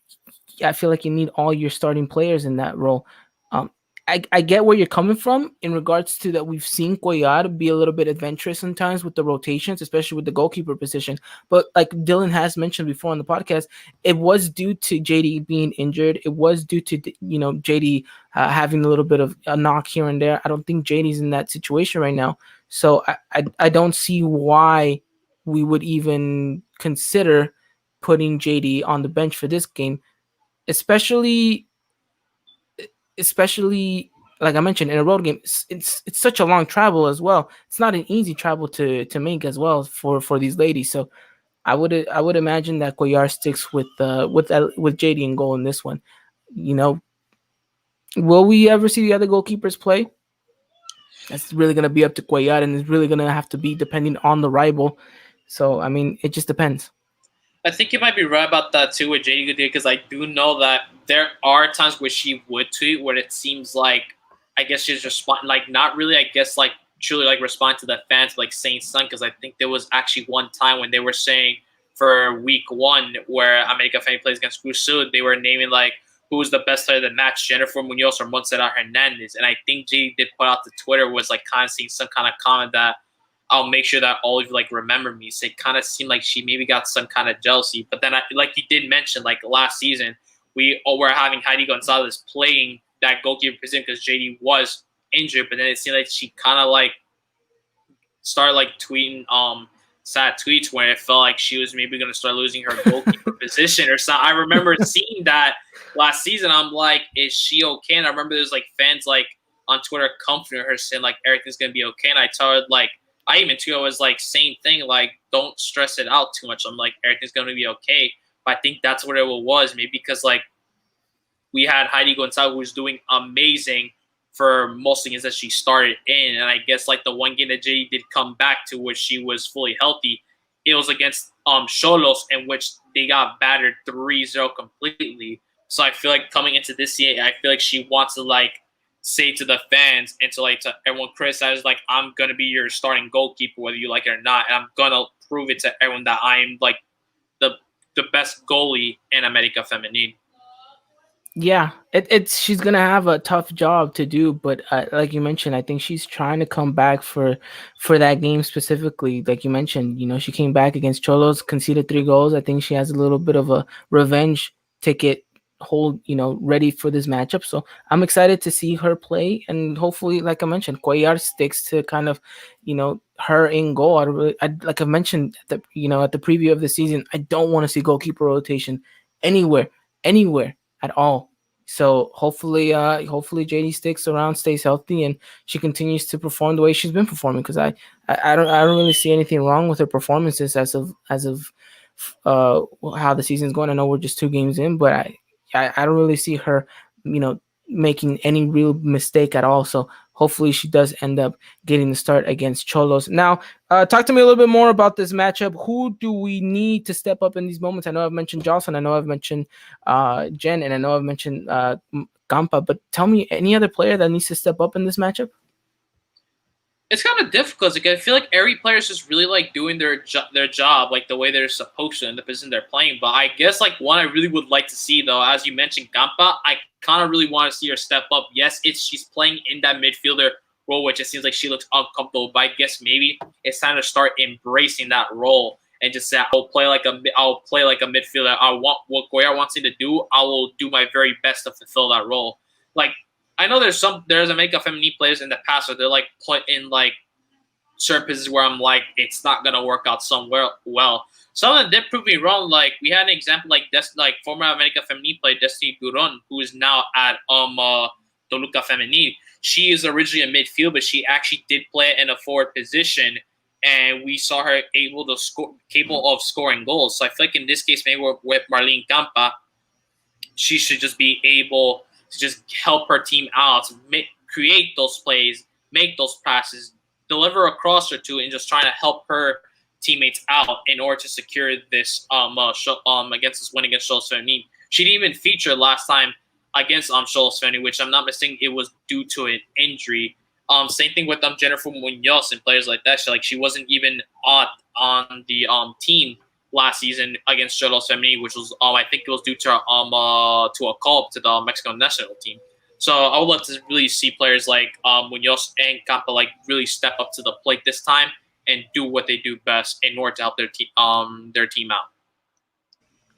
I feel like you need all your starting players in that role. Um, I get where you're coming from in regards to that. We've seen Cuellar be a little bit adventurous sometimes with the rotations, especially with the goalkeeper position. But like Dylan has mentioned before on the podcast, it was due to JD being injured. It was due to JD having a little bit of a knock here and there. I don't think JD's in that situation right now, so I don't see why we would even consider putting JD on the bench for this game, especially like I mentioned in a road game. It's such a long travel as well. It's not an easy travel to make as well for these ladies. So I would imagine that Cuellar sticks with JD and goal in this one. You know, will we ever see the other goalkeepers play? That's really gonna be up to Cuellar, and it's really gonna have to be depending on the rival. So I mean, it just depends. I think you might be right about that too with JD Gutierrez, because I do know that there are times where she would tweet where it seems like I guess she's responding like not really I guess like truly like respond to the fans like saying something, because I think there was actually one time when they were saying for week 1 where America Fan plays against Cruz, they were naming like who was the best player of the match, Jennifer Munoz or Montserrat Hernandez, and I think JD did put out the Twitter was like kind of saying some kind of comment that I'll make sure that all of you like remember me. So it kind of seemed like she maybe got some kind of jealousy. But then, like you did mention, like last season, we were having Heidi Gonzalez playing that goalkeeper position because JD was injured. But then it seemed like she kind of like started like tweeting sad tweets where it felt like she was maybe going to start losing her goalkeeper position or something. I remember seeing that last season. I'm like, is she okay? And I remember there's like fans like on Twitter comforting her saying like everything's going to be okay. And I told her like, I even too, I was like, same thing, like, don't stress it out too much. I'm like, everything's going to be okay. But I think that's what it was. Maybe because, like, we had Heidi Gonzalez, who was doing amazing for most things that she started in. And I guess, like, the one game that JD did come back to, which she was fully healthy, it was against Xolos, in which they got battered 3-0 completely. So I feel like coming into this year, I feel like she wants to, like, say to the fans and to like to everyone criticize like I'm gonna be your starting goalkeeper whether you like it or not, and I'm gonna prove it to everyone that I'm like the best goalie in America Femenine. Yeah, it's she's gonna have a tough job to do, but like you mentioned, I think she's trying to come back for that game specifically. Like you mentioned, she came back against Cholos, conceded 3 goals. I think she has a little bit of a revenge ticket hold, ready for this matchup. So I'm excited to see her play, and hopefully, like I mentioned, Cuellar sticks to kind of, her in goal. Like I mentioned at the preview of the season, I don't want to see goalkeeper rotation anywhere at all. So hopefully JD sticks around, stays healthy, and she continues to perform the way she's been performing. Because I don't really see anything wrong with her performances as of how the season's going. I know we're just 2 games in, but I don't really see her, making any real mistake at all. So hopefully she does end up getting the start against Cholos. Now, talk to me a little bit more about this matchup. Who do we need to step up in these moments? I know I've mentioned Jocelyn, I know I've mentioned Jen, and I know I've mentioned Gampa, but tell me any other player that needs to step up in this matchup? It's kind of difficult. Like, I feel like every player is just really like doing their job like the way they're supposed to in the position they're playing. But I guess like one I really would like to see though, as you mentioned, Gampa, I kind of really want to see her step up. Yes, she's playing in that midfielder role, which it seems like she looks uncomfortable. But I guess maybe it's time to start embracing that role and just say I'll play like a midfielder. I want what Goya wants me to do. I will do my very best to fulfill that role. Like I know there's America Feminine players in the past where they're like put in like certain positions where I'm like it's not gonna work out somewhere well. Some of them did prove me wrong. Like we had an example like former America Feminine player Destiny Duron, who is now at Toluca Feminine. She is originally a midfield, but she actually did play in a forward position, and we saw her capable of scoring goals. So I feel like in this case, maybe with Marlene Campa, she should just be able to just help her team out, create those plays, make those passes, deliver a cross or two, and just trying to help her teammates out in order to secure this against this win against Cholos Femenil. She didn't even feature last time against Cholos Femenil, which I'm not mistaken, it was due to an injury. Same thing with Jennifer Munoz and players like that. She wasn't even on the team last season against Cholos Femenil, which was I think it was due to a call up to the Mexican national team. So I would love to really see players like Munoz and Campa like really step up to the plate this time and do what they do best in order to help their team out.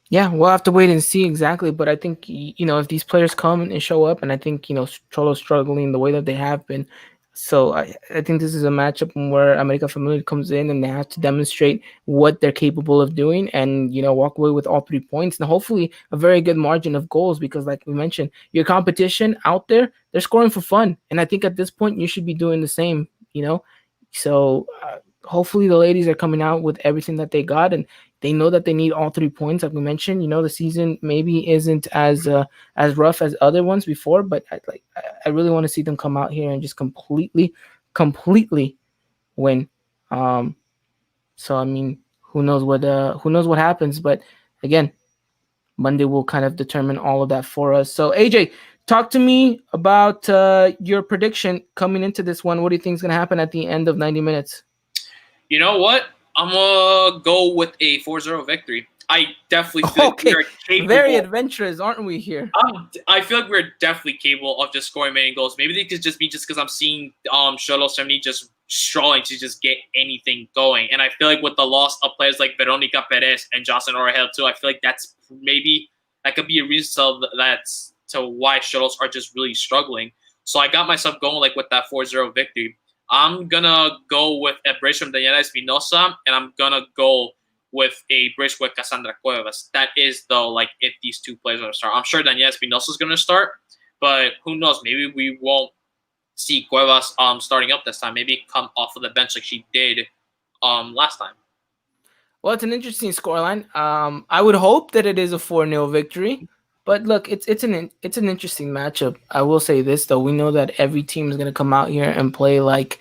Yeah, we'll have to wait and see exactly. But I think if these players come and show up, and I think Cholo's struggling the way that they have been, so I think this is a matchup where America Familia comes in and they have to demonstrate what they're capable of doing, and walk away with all 3 points, and hopefully a very good margin of goals. Because like we mentioned, your competition out there, they're scoring for fun, and I think at this point you should be doing the same. So hopefully the ladies are coming out with everything that they got, and they know that they need all 3 points. Like we mentioned, the season maybe isn't as rough as other ones before, but I really want to see them come out here and just completely win. So I mean, who knows what happens, but again, Monday will kind of determine all of that for us. So AJ, talk to me about your prediction coming into this one. What do you think is going to happen at the end of 90 minutes? You know what? I'm gonna go with a 4-0 victory. I definitely feel like we are capable. Very adventurous, aren't we here? I feel like we're definitely capable of just scoring many goals. Maybe they could just be just because I'm seeing Cholos Femenil just struggling to just get anything going. And I feel like with the loss of players like Veronica Perez and Jocelyn Orahel too, I feel like that could be a reason to why Cholos are just really struggling. So I got myself going like with that 4-0 victory. I'm gonna go with a brace from Daniela Espinosa, and I'm gonna go with a brace with Cassandra Cuevas. That is though, like if these two players are gonna start. I'm sure Daniela Espinosa is gonna start, but who knows? Maybe we won't see Cuevas starting up this time. Maybe come off of the bench like she did last time. Well, it's an interesting scoreline. I would hope that it is a 4-0 victory. But look, it's an interesting matchup. I will say this though: we know that every team is going to come out here and play like,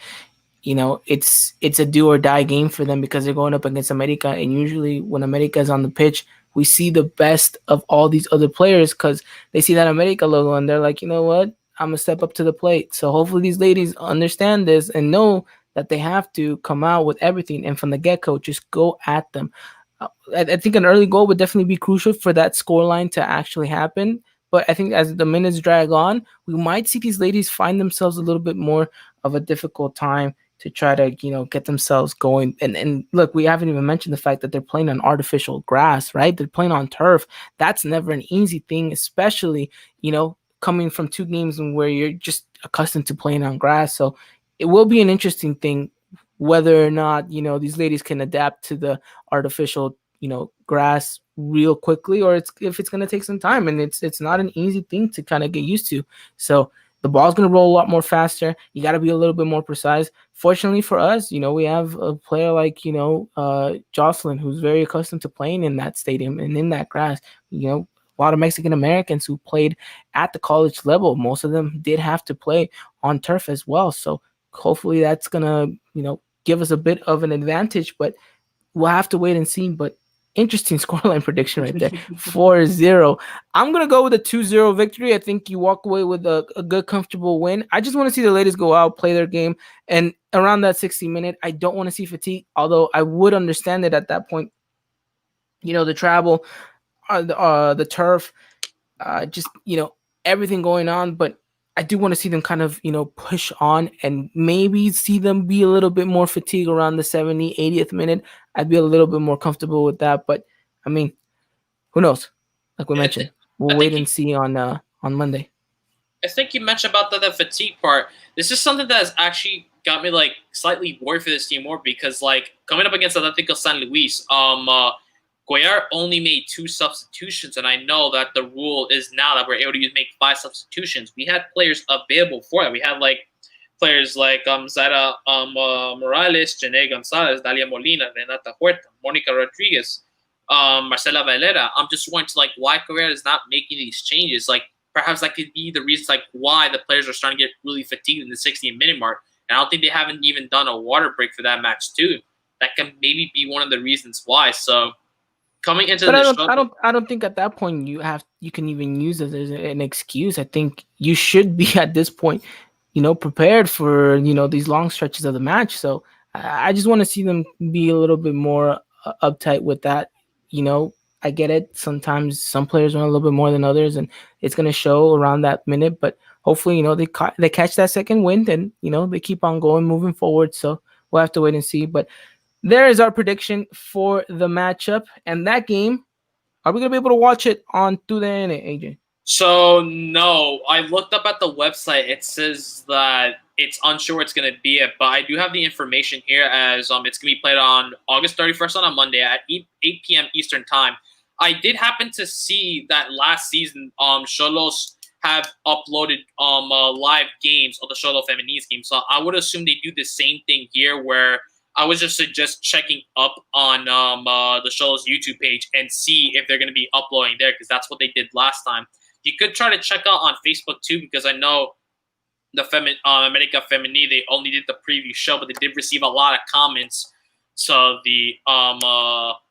it's a do or die game for them because they're going up against America. And usually, when America is on the pitch, we see the best of all these other players because they see that America logo and they're like, you know what, I'm gonna step up to the plate. So hopefully, these ladies understand this and know that they have to come out with everything and from the get go, just go at them. I think an early goal would definitely be crucial for that scoreline to actually happen. But I think as the minutes drag on, we might see these ladies find themselves a little bit more of a difficult time to try to, get themselves going. And look, we haven't even mentioned the fact that they're playing on artificial grass, right? They're playing on turf. That's never an easy thing, especially, coming from 2 games where you're just accustomed to playing on grass. So it will be an interesting thing whether or not these ladies can adapt to the artificial grass real quickly, or if it's going to take some time, and it's not an easy thing to kind of get used to. So the ball's going to roll a lot more faster. You got to be a little bit more precise. Fortunately for us, we have a player like Jocelyn, who's very accustomed to playing in that stadium and in that grass. a lot of Mexican Americans who played at the college level. Most of them did have to play on turf as well. So hopefully that's gonna, give us a bit of an advantage, but we'll have to wait and see. But interesting scoreline prediction right there. 4-0. I'm going to go with a 2-0 victory. I think you walk away with a good, comfortable win. I just want to see the ladies go out, play their game. And around that 60-minute, I don't want to see fatigue, although I would understand it at that point. The travel, the turf, just, everything going on. But I do want to see them kind of, push on and maybe see them be a little bit more fatigued around the 70, 80th minute. I'd be a little bit more comfortable with that. But I mean, who knows? Like we I, mentioned, th- we'll I wait think and see on Monday. I think you mentioned about the fatigue part. This is something that has actually got me like slightly worried for this team more because like coming up against Atlético San Luis, Cuellar only made 2 substitutions, and I know that the rule is now that we're able to make 5 substitutions. We had players available for that. We had like players like Zara Morales, Janae Gonzalez, Dalia Molina, Renata Huerta, Monica Rodriguez, Marcela Valera. I'm just wondering to like why Correa is not making these changes. Like perhaps that could be the reason like why the players are starting to get really fatigued in the 60-minute mark. And I don't think they haven't even done a water break for that match too. That can maybe be one of the reasons why. So coming into But the I don't, I struggle. don't, I don't think at that point you can even use it as an excuse. I think you should be at this point, prepared for these long stretches of the match. So I just want to see them be a little bit more uptight with that. You know, I get it. Sometimes some players want a little bit more than others, and it's gonna show around that minute. But hopefully, they catch that second wind, and they keep on going, moving forward. So we'll have to wait and see. But there is our prediction for the matchup and that game. Are we gonna be able to watch it on through the internet, AJ? So no, I looked up at the website. It says that it's unsure it's going to be it, but I do have the information here as it's going to be played on August 31st on a Monday at 8 p.m. Eastern time. I did happen to see that last season Xolos have uploaded live games of the Xolo Femenines game, so I would assume they do the same thing here where I would just suggest checking up on the Xolos YouTube page and see if they're going to be uploading there because that's what they did last time. You could try to check out on Facebook too, because I know the America Femenil, they only did the preview show, but they did receive a lot of comments. So the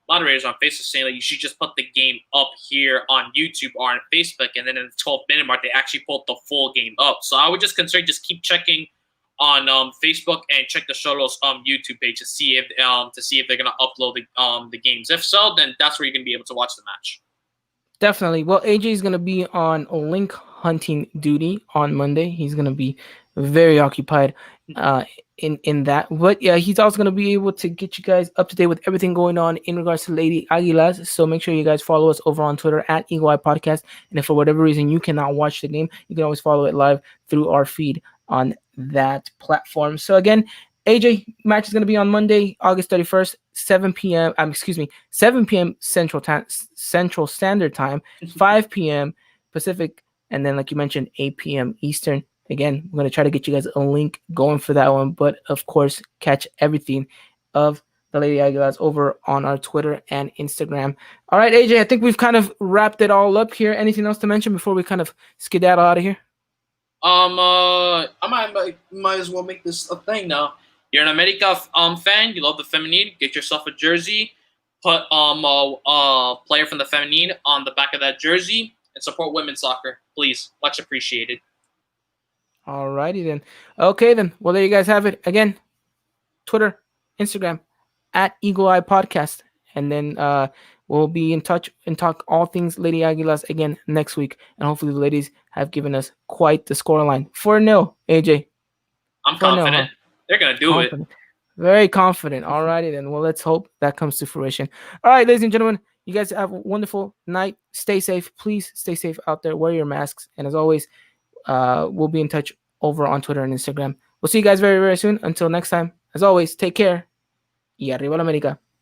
moderators on Facebook saying that you should just put the game up here on YouTube or on Facebook, and then in the 12-minute mark, they actually pulled the full game up. So I would just consider just keep checking on Facebook and check the Xolos YouTube page to see if they're gonna upload the games. If so, then that's where you're gonna be able to watch the match. Definitely. Well, AJ is going to be on link hunting duty on Monday. He's going to be very occupied in that. But yeah, he's also going to be able to get you guys up to date with everything going on in regards to Lady Aguilas. So make sure you guys follow us over on Twitter at Eagle Eye Podcast. And if for whatever reason you cannot watch the game, you can always follow it live through our feed on that platform. So again, AJ match is going to be on Monday, August 31st, 7 p.m. 7 p.m. Central Standard Time, 5 p.m. Pacific, and then like you mentioned, 8 p.m. Eastern. Again, we're going to try to get you guys a link going for that one, but of course, catch everything of the Lady Aguilas over on our Twitter and Instagram. All right, AJ, I think we've kind of wrapped it all up here. Anything else to mention before we kind of skedaddle out of here? I might as well make this a thing now. You're an America fan. You love the Feminine. Get yourself a jersey. Put a player from the Feminine on the back of that jersey and support women's soccer, please. Much appreciated. Alrighty then. Okay then. Well, there you guys have it. Again, Twitter, Instagram, at Eagle Eye Podcast, and then we'll be in touch and talk all things Lady Aguilas again next week. And hopefully the ladies have given us quite the scoreline. 4-0, AJ. I'm confident. Huh? They're gonna do confident. It. Very confident. Alrighty then. Well, let's hope that comes to fruition. All right, ladies and gentlemen, you guys have a wonderful night. Stay safe. Please stay safe out there. Wear your masks. And as always, we'll be in touch over on Twitter and Instagram. We'll see you guys very, very soon. Until next time, as always, take care. Y arriba la América.